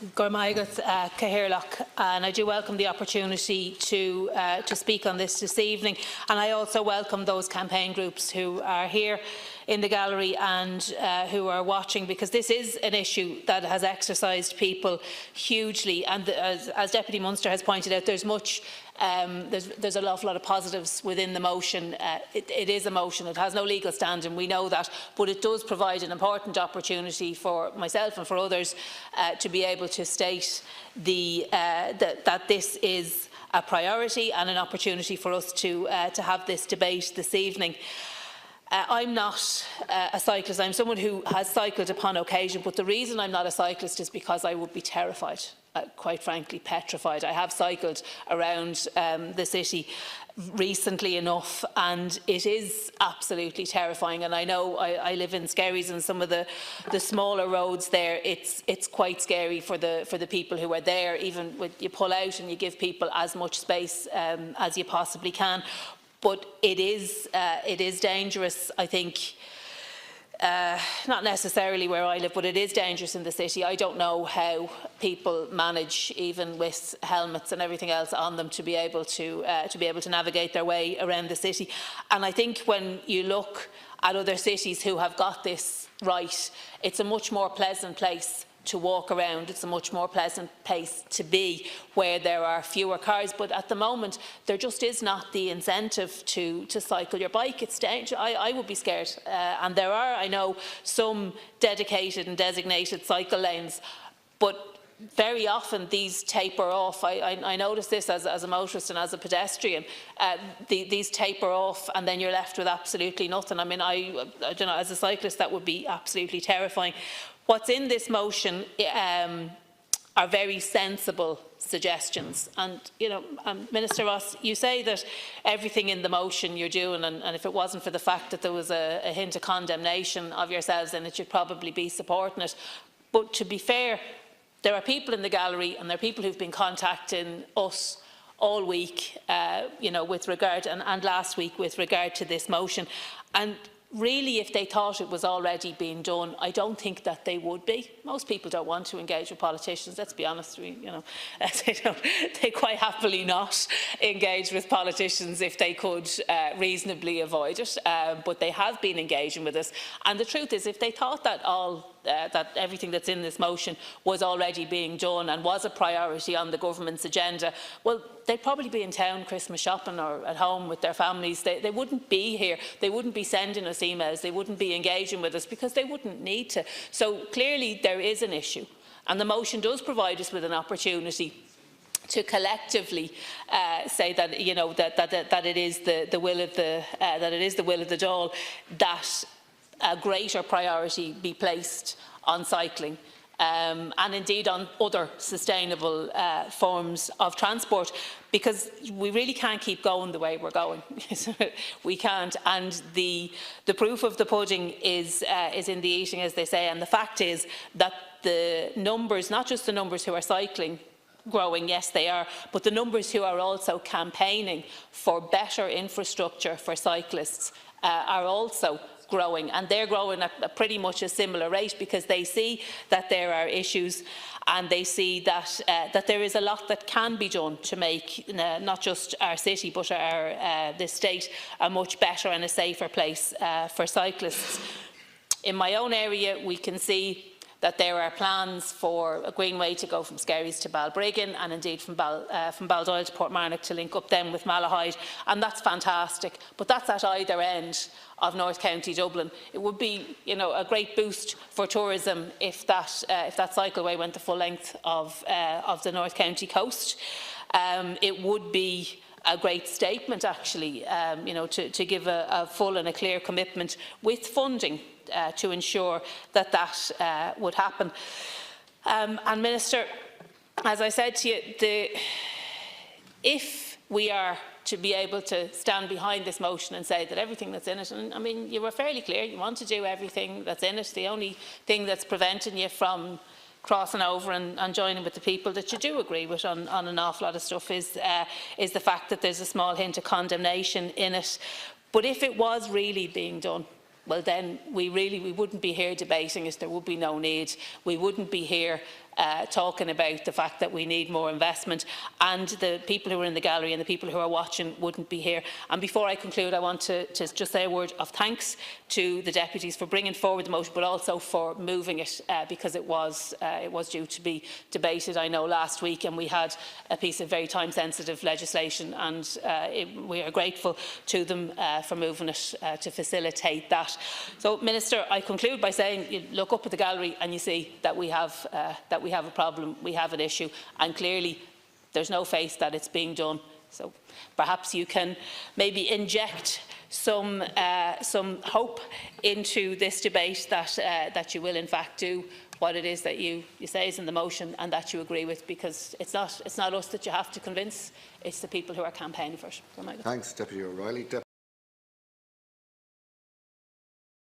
Gormaigat Cahirlock, and I do welcome the opportunity to speak on this evening, and I also welcome those campaign groups who are here in the gallery and who are watching, because this is an issue that has exercised people hugely, and as Deputy Munster has pointed out, there's much there's an awful lot of positives within the motion. It is a motion, it has no legal standing, we know that, but it does provide an important opportunity for myself and for others to be able to state that this is a priority and an opportunity for us to have this debate this evening. I'm not a cyclist. I'm someone who has cycled upon occasion, but the reason I'm not a cyclist is because I would be terrified, quite frankly petrified. I have cycled around the city recently enough, and it is absolutely terrifying. And I know I live in Skerries, and some of the smaller roads there, it's quite scary for the people who are there. Even when you pull out and you give people as much space as you possibly can. But it is dangerous, I think, not necessarily where I live, but it is dangerous in the city. I don't know how people manage, even with helmets and everything else on them, to be able to navigate their way around the city. And I think when you look at other cities who have got this right, it's a much more pleasant place to walk around. It's a much more pleasant place to be, where there are fewer cars. But at the moment, there just is not the incentive to cycle your bike. It's dangerous. I would be scared. And there are, I know, some dedicated and designated cycle lanes, but very often these taper off. I notice this as a motorist and as a pedestrian. These taper off, and then you're left with absolutely nothing. I mean, I don't know, as a cyclist, that would be absolutely terrifying. What's in this motion are very sensible suggestions. And, you know, Minister Ross, you say that everything in the motion you're doing, and if it wasn't for the fact that there was a hint of condemnation of yourselves, then it should probably be supporting it. But to be fair, there are people in the gallery, and there are people who've been contacting us all week, you know, with regard, and last week with regard to this motion. And really, if they thought it was already being done, I don't think that they would be. Most people don't want to engage with politicians, let's be honest. They quite happily not engage with politicians if they could reasonably avoid it. But they have been engaging with us. And the truth is, if they thought that that everything that's in this motion was already being done and was a priority on the government's agenda, well, they'd probably be in town Christmas shopping or at home with their families. They wouldn't be here. They wouldn't be sending us emails. They wouldn't be engaging with us, because they wouldn't need to. So clearly there is an issue, and the motion does provide us with an opportunity to collectively say that, you know, that it is the will of the Dáil that a greater priority be placed on cycling, and indeed on other sustainable forms of transport, because we really can't keep going the way we're going. We can't, and the proof of the pudding is in the eating, as they say. And the fact is that the numbers, not just the numbers who are cycling, growing, yes they are, but the numbers who are also campaigning for better infrastructure for cyclists are also growing, and they're growing at pretty much a similar rate, because they see that there are issues, and they see that there is a lot that can be done to make not just our city but this state a much better and a safer place for cyclists. In my own area, we can see that there are plans for a greenway to go from Skerries to Balbriggan, and indeed from Baldoyle to Portmarnock, to link up them with Malahide, and that's fantastic. But that's at either end of North County Dublin. It would be, you know, a great boost for tourism if that cycleway went the full length of the North County coast. It would be a great statement, actually, you know, to give a full and a clear commitment with funding to ensure that would happen. And Minister, as I said to you, if we are to be able to stand behind this motion and say that everything that's in it, and I mean, you were fairly clear, you want to do everything that's in it. The only thing that's preventing you from crossing over and joining with the people that you do agree with on an awful lot of stuff is the fact that there's a small hint of condemnation in it. But if it was really being done, well then we wouldn't be here debating it. There would be no need. We wouldn't be here talking about the fact that we need more investment, and the people who are in the gallery and the people who are watching wouldn't be here. And before I conclude, I want to just say a word of thanks to the deputies for bringing forward the motion, but also for moving it, because it was due to be debated, I know, last week, and we had a piece of very time-sensitive legislation, and we are grateful to them for moving it to facilitate that. So, Minister, I conclude by saying you look up at the gallery and you see that we have a problem, we have an issue, and clearly there's no face that it's being done. So perhaps you can maybe inject some hope into this debate that you will in fact do what it is that you say is in the motion and that you agree with, because it's not us that you have to convince, it's the people who are campaigning for it. Thanks, Deputy O'Reilly.